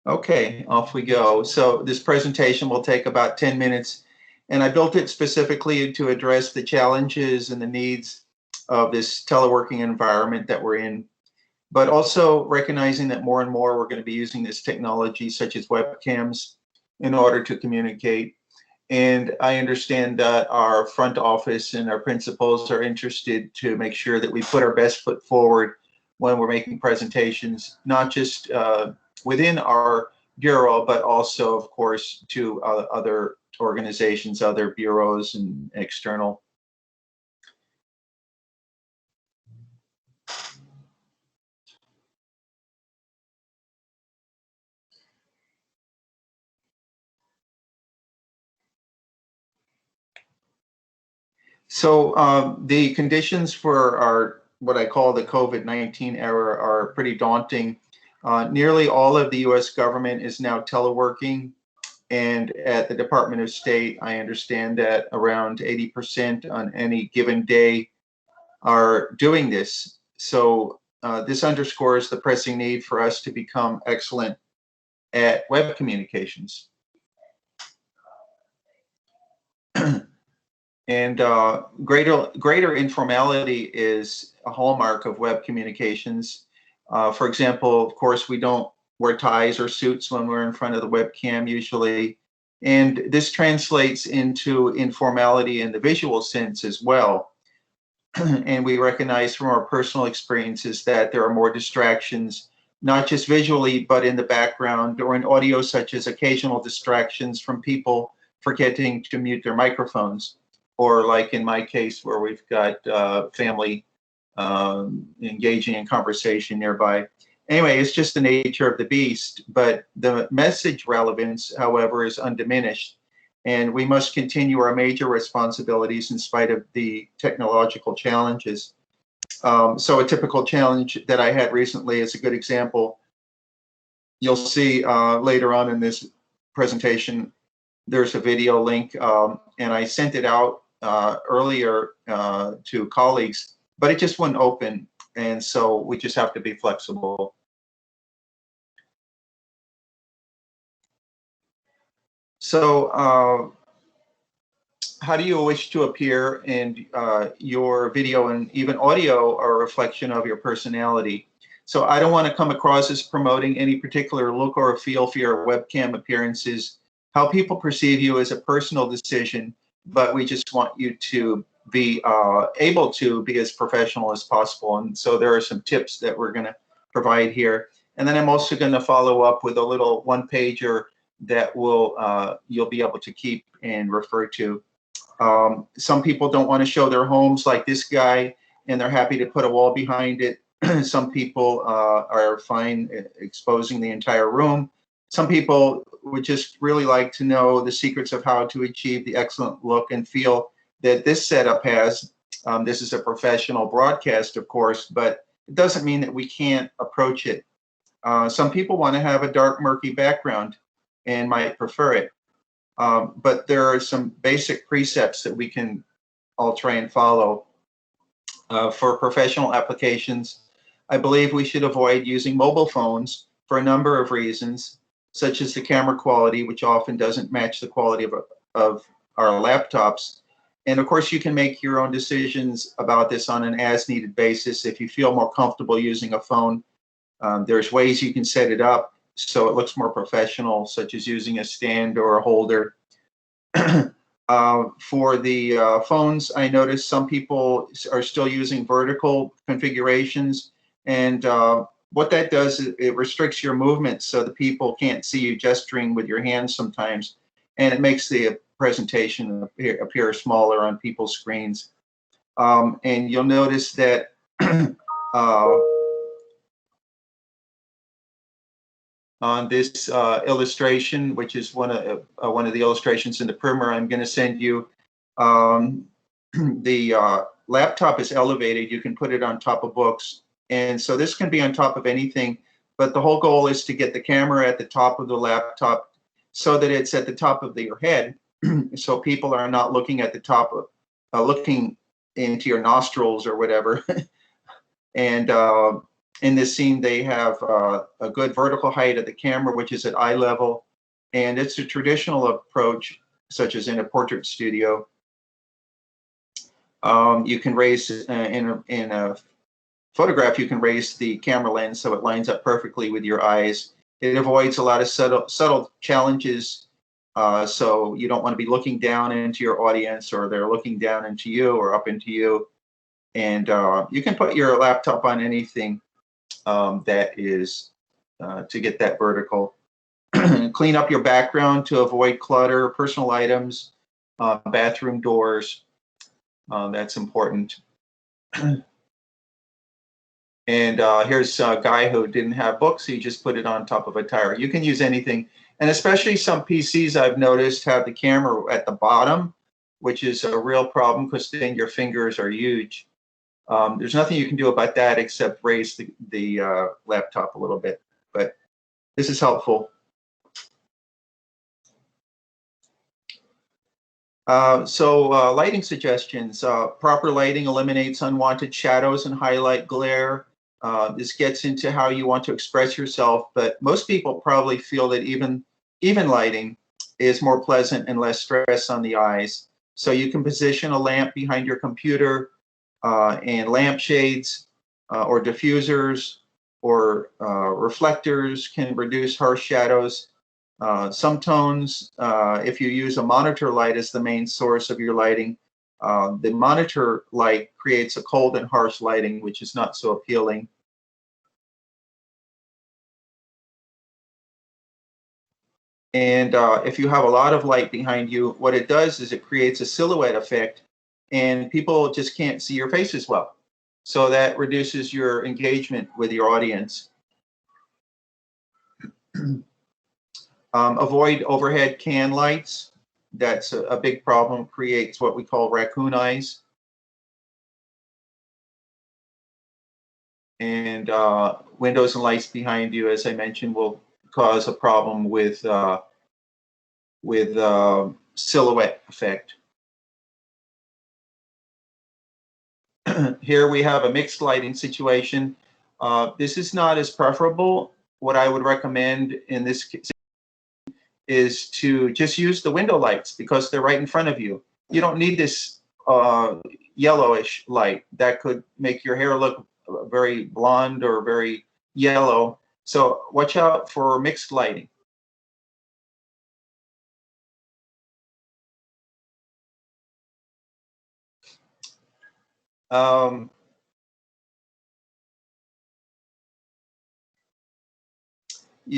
Okay, off we go. So this presentation will take about 10 minutes, and I built it specifically to address the challenges and the needs of this teleworking environment that we're in, but also recognizing that more and more we're going to be using this technology, such as webcams, in order to communicate. And I understand that our front office and our principals are interested to make sure that we put our best foot forward when we're making presentations, not just within our bureau, but also, of course, to other organizations, other bureaus, and external. So the conditions for our what I call the COVID-19 era are pretty daunting. Nearly all of the U.S. government is now teleworking, and at the Department of State, I understand that around 80% on any given day are doing this. So this underscores the pressing need for us to become excellent at web communications. And greater informality is a hallmark of web communications. For example, of course, we don't wear ties or suits when we're in front of the webcam usually. And this translates into informality in the visual sense as well. And we recognize from our personal experiences that there are more distractions, not just visually, but in the background or in audio, such as occasional distractions from people forgetting to mute their microphones, or like in my case, where we've got family engaging in conversation nearby. Anyway, it's just the nature of the beast, but the message relevance, however, is undiminished. And we must continue our major responsibilities in spite of the technological challenges. So a typical challenge that I had recently is a good example. You'll see later on in this presentation, there's a video link, and I sent it out earlier to colleagues, but it just wouldn't open. And so we just have to be flexible. So how do you wish to appear? And your video and even audio are a reflection of your personality. So I don't want to come across as promoting any particular look or feel for your webcam appearances. How people perceive you is a personal decision, but we just want you to be able to be as professional as possible. And so there are some tips that we're going to provide here. And then I'm also going to follow up with a little one-pager that will you'll be able to keep and refer to. Some people don't want to show their homes like this guy, and they're happy to put a wall behind it. Some people are fine exposing the entire room. Some people would just really like to know the secrets of how to achieve the excellent look and feel that this setup has. This is a professional broadcast, of course, but it doesn't mean that we can't approach it. Some people want to have a dark, murky background and might prefer it. But there are some basic precepts that we can all try and follow. For professional applications, I believe we should avoid using mobile phones for a number of reasons, such as the camera quality, which often doesn't match the quality of our laptops. And of course, you can make your own decisions about this on an as-needed basis. If you feel more comfortable using a phone, there's ways you can set it up so it looks more professional, such as using a stand or a holder. For the phones, I noticed some people are still using vertical configurations, and what that does is it restricts your movement so the people can't see you gesturing with your hands sometimes, and it makes the presentation appear smaller on people's screens. And you'll notice that on this illustration, which is one of the illustrations in the primer I'm going to send you. The laptop is elevated. You can put it on top of books. And so this can be on top of anything, but the whole goal is to get the camera at the top of the laptop so that it's at the top of your head. So people are not looking at the top of, looking into your nostrils or whatever. And In this scene, they have a good vertical height of the camera, which is at eye level. And it's a traditional approach, such as in a portrait studio. You can raise, in a photograph, you can raise the camera lens so it lines up perfectly with your eyes. It avoids a lot of subtle challenges. So you don't want to be looking down into your audience, or they're looking down into you or up into you. And you can put your laptop on anything that is to get that vertical. Clean up your background to avoid clutter, personal items, bathroom doors. That's important. And here's a guy who didn't have books. He just put it on top of a tire. You can use anything. And especially some PCs I've noticed have the camera at the bottom, which is a real problem because then your fingers are huge. There's nothing you can do about that except raise the laptop a little bit. But this is helpful. Lighting suggestions. Proper lighting eliminates unwanted shadows and highlight glare. This gets into how you want to express yourself, but most people probably feel that even lighting is more pleasant and less stress on the eyes. So you can position a lamp behind your computer, and lampshades or diffusers or reflectors can reduce harsh shadows. Some tones, if you use a monitor light as the main source of your lighting, the monitor light creates a cold and harsh lighting, which is not so appealing. And if you have a lot of light behind you, what it does is it creates a silhouette effect, and people just can't see your face as well. So that reduces your engagement with your audience. Avoid overhead can lights. That's a big problem, creates what we call raccoon eyes. And windows and lights behind you, as I mentioned, will cause a problem with silhouette effect. Here we have a mixed lighting situation. This is not as preferable. What I would recommend in this case is to just use the window lights because they're right in front of you. You don't need this yellowish light that could make your hair look very blonde or very yellow. So watch out for mixed lighting.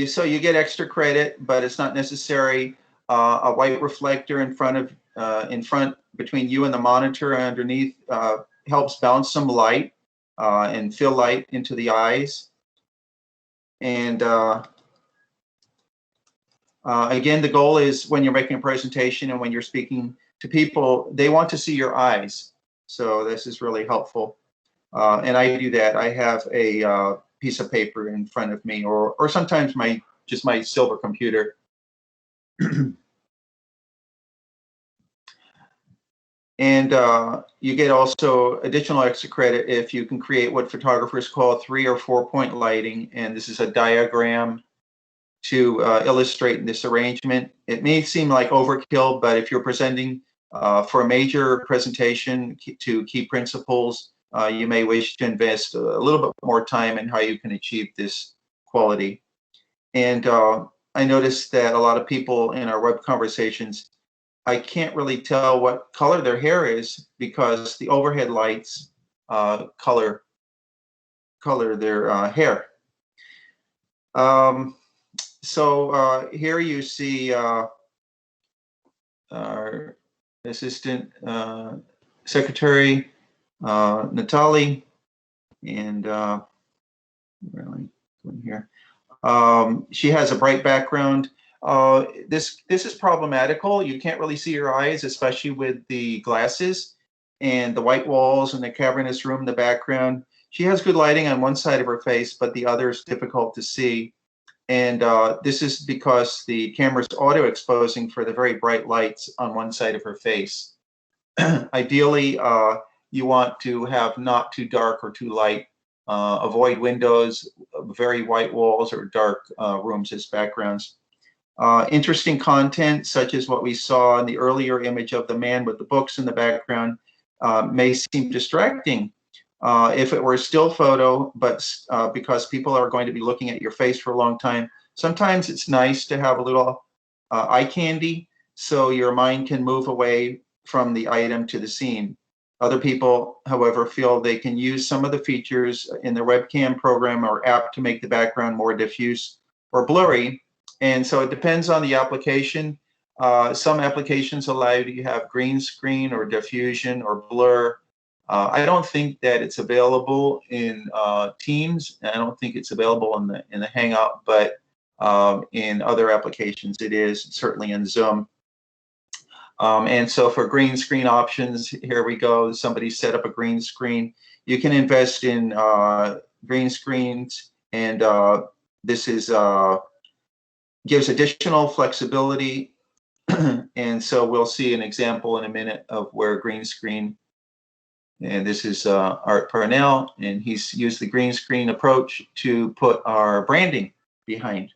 So you get extra credit, but it's not necessary. A white reflector in front between you and the monitor underneath helps bounce some light and fill light into the eyes. And again, the goal is when you're making a presentation and when you're speaking to people, they want to see your eyes. So this is really helpful. And I do that. I have a piece of paper in front of me, or sometimes just my silver computer. And you get also additional extra credit if you can create what photographers call 3 or 4 point lighting. And this is a diagram to illustrate this arrangement. It may seem like overkill, but if you're presenting for a major presentation to key principals, you may wish to invest a little bit more time in how you can achieve this quality. And I noticed that a lot of people in our web conversations, I can't really tell what color their hair is because the overhead lights color their hair. So here you see our assistant secretary, Natalie, and here. She has a bright background. This is problematical. You can't really see her eyes, especially with the glasses and the white walls and the cavernous room in the background. She has good lighting on one side of her face, but the other is difficult to see. And this is because the camera's auto exposing for the very bright lights on one side of her face. Ideally, you want to have not too dark or too light Avoid windows, very white walls, or dark rooms as backgrounds. Interesting content, such as what we saw in the earlier image of the man with the books in the background, may seem distracting if it were a still photo, but because people are going to be looking at your face for a long time, sometimes it's nice to have a little eye candy so your mind can move away from the item to the scene. Other people, however, feel they can use some of the features in their webcam program or app to make the background more diffuse or blurry. And so it depends on the application. Some applications allow you to have green screen or diffusion or blur. I don't think that it's available in Teams. I don't think it's available in the Hangout, but in other applications it is, certainly in Zoom. And so for green screen options, here we go. Somebody set up a green screen. You can invest in green screens, and this is gives additional flexibility. And so we'll see an example in a minute of where green screen, and this is Art Parnell, and he's used the green screen approach to put our branding behind.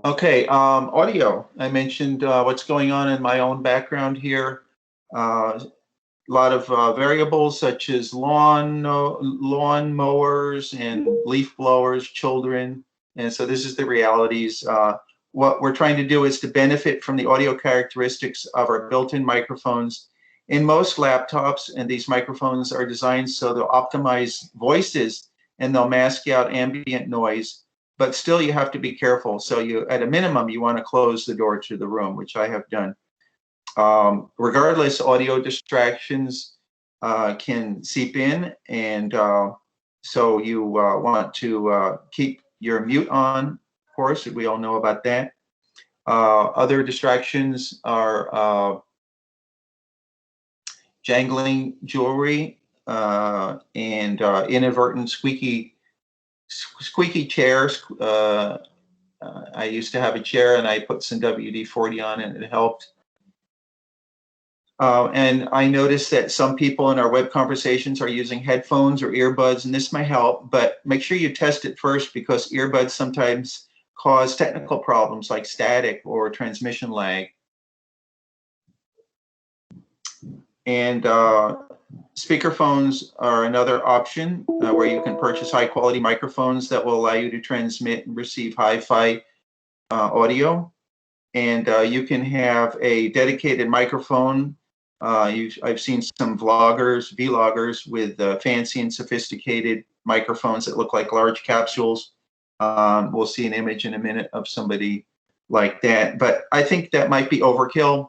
Okay, audio. I mentioned what's going on in my own background here. A lot of variables such as lawn mowers and leaf blowers, children. And so this is the realities. What we're trying to do is to benefit from the audio characteristics of our built-in microphones. In most laptops, and these microphones are designed so they'll optimize voices and they'll mask out ambient noise, but still you have to be careful. So you, at a minimum, you want to close the door to the room, which I have done. Regardless, audio distractions can seep in, and so you want to keep your mute on, of course. We all know about that. Other distractions are jangling jewelry and inadvertent squeaky chairs. I used to have a chair, and I put some WD-40 on it, and it helped. And I noticed that some people in our web conversations are using headphones or earbuds, and this may help, but make sure you test it first, because earbuds sometimes cause technical problems like static or transmission lag. And speakerphones are another option where you can purchase high quality microphones that will allow you to transmit and receive hi-fi audio. And you can have a dedicated microphone. I've seen some vloggers with fancy and sophisticated microphones that look like large capsules. We'll see an image in a minute of somebody like that. But I think that might be overkill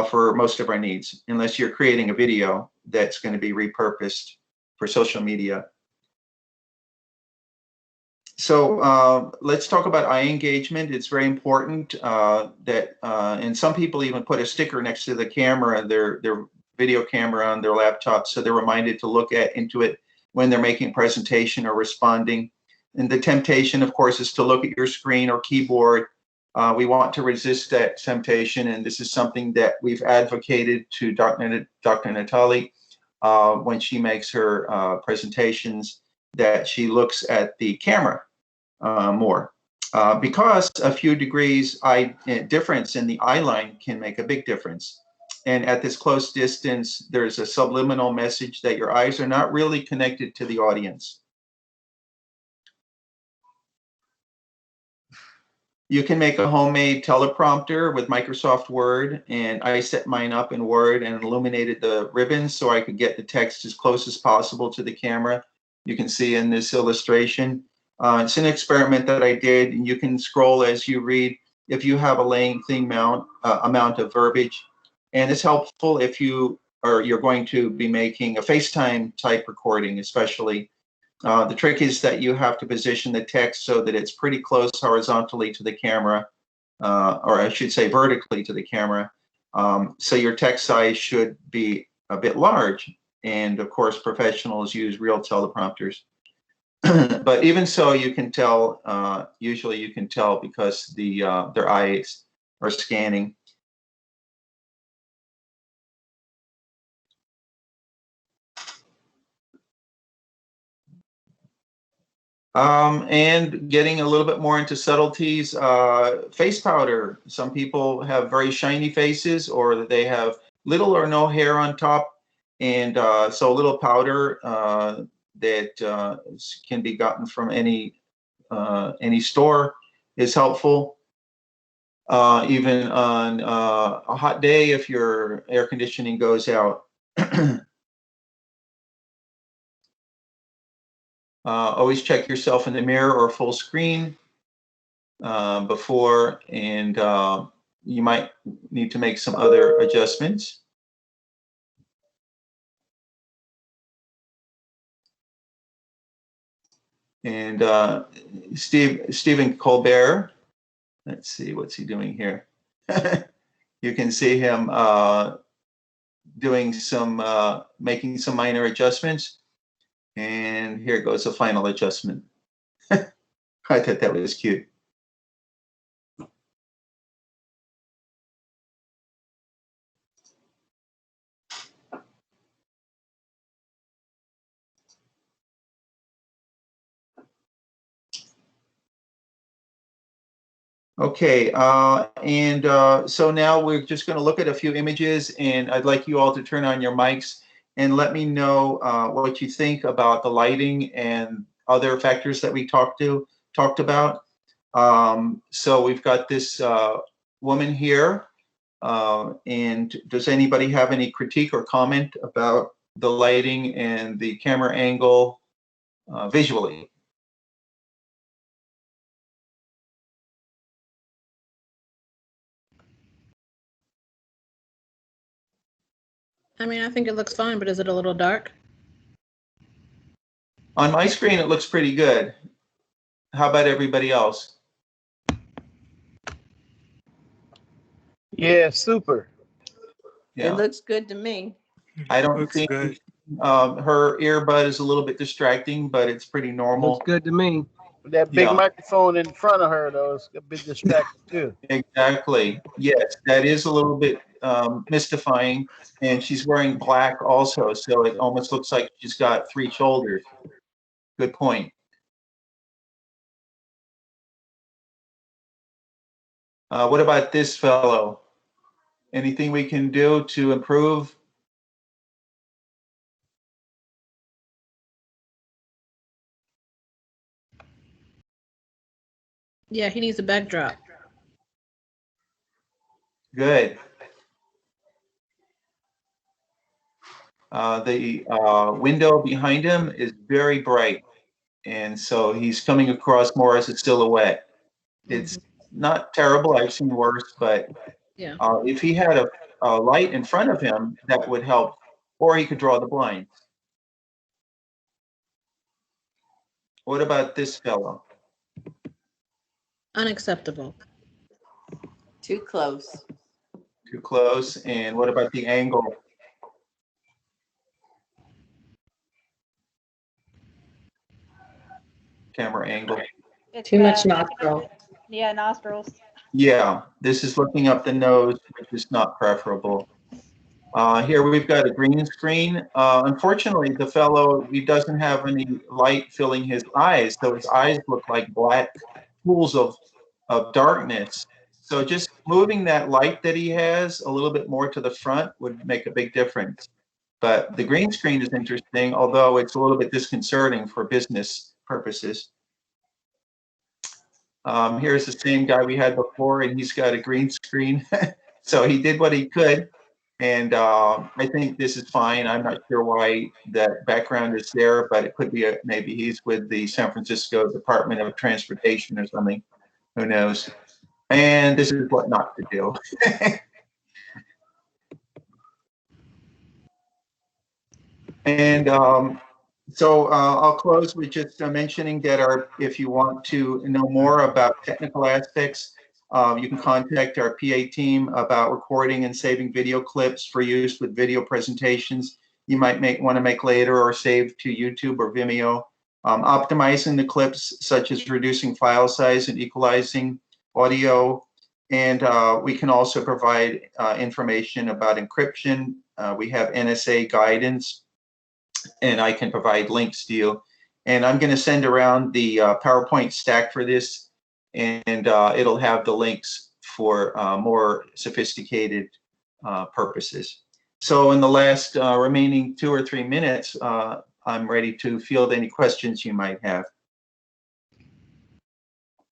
for most of our needs, unless you're creating a video that's going to be repurposed for social media. So let's talk about eye engagement. It's very important that, and some people even put a sticker next to the camera, their video camera on their laptop, so they're reminded to look into it when they're making a presentation or responding. And the temptation, of course, is to look at your screen or keyboard. We want to resist that temptation, and this is something that we've advocated to Dr. Natali when she makes her presentations, that she looks at the camera more, because a few degrees difference in the eye line can make a big difference. And at this close distance, there's a subliminal message that your eyes are not really connected to the audience. You can make a homemade teleprompter with Microsoft Word, and I set mine up in Word and illuminated the ribbons so I could get the text as close as possible to the camera. You can see in this illustration. It's an experiment that I did, and you can scroll as you read if you have a lengthy amount of verbiage. And it's helpful if you're going to be making a FaceTime type recording, especially. The trick is that you have to position the text so that it's pretty close horizontally to the camera, or I should say vertically to the camera. So your text size should be a bit large. And of course, professionals use real teleprompters. But even so, you can tell, usually you can tell because their eyes are scanning. And getting a little bit more into subtleties, face powder. Some people have very shiny faces, or they have little or no hair on top. And so a little powder that can be gotten from any store is helpful. Even on a hot day, if your air conditioning goes out. Always check yourself in the mirror or full screen before, and you might need to make some other adjustments. And Stephen Colbert, let's see, what's he doing here? You can see him doing some, making some minor adjustments. And here goes a final adjustment. I thought that was cute. Okay, so now we're just going to look at a few images, and I'd like you all to turn on your mics and let me know what you think about the lighting and other factors that we talked about. So we've got this woman here, and does anybody have any critique or comment about the lighting and the camera angle visually? I mean, I think it looks fine, but is it a little dark? On my screen, it looks pretty good. How about everybody else? Yeah, super. Yeah. It looks good to me. I don't Looks think good. her earbud is a little bit distracting, but it's pretty normal. Looks good to me. That big Yeah. microphone in front of her, though, is a bit distracting, too. Exactly. Yes, that is a little bit mystifying. And she's wearing black also, so it almost looks like she's got three shoulders. Good point. What about this fellow? Anything we can do to improve? Yeah, he needs a backdrop. Good. The window behind him is very bright, and so he's coming across more as a silhouette. It's not terrible. I've seen worse, but Yeah. if he had a light in front of him, that would help, or he could draw the blinds. What about this fellow? Unacceptable. Too close. Too close. And what about the angle? Camera angle. It's Too much nostril. Yeah, nostrils. Yeah, this is looking up the nose, which is not preferable. Here we've got a green screen. Unfortunately, the fellow, he doesn't have any light filling his eyes, so his eyes look like black pools of darkness. So just moving that light that he has a little bit more to the front would make a big difference. But the green screen is interesting, although it's a little bit disconcerting for business purposes. Here's the same guy we had before, and he's got a green screen. So he did what he could. And I think this is fine. I'm not sure why that background is there, but it could be maybe he's with the San Francisco Department of Transportation or something. Who knows? And this is what not to do. And so I'll close with just mentioning that if you want to know more about technical aspects, you can contact our PA team about recording and saving video clips for use with video presentations you might want to make later or save to YouTube or Vimeo. optimizing the clips, such as reducing file size and equalizing audio. And we can also provide information about encryption. We have NSA guidance, and I can provide links to you. And I'm going to send around the PowerPoint stack for this, and it'll have the links for more sophisticated purposes. So in the last remaining 2 or 3 minutes, I'm ready to field any questions you might have.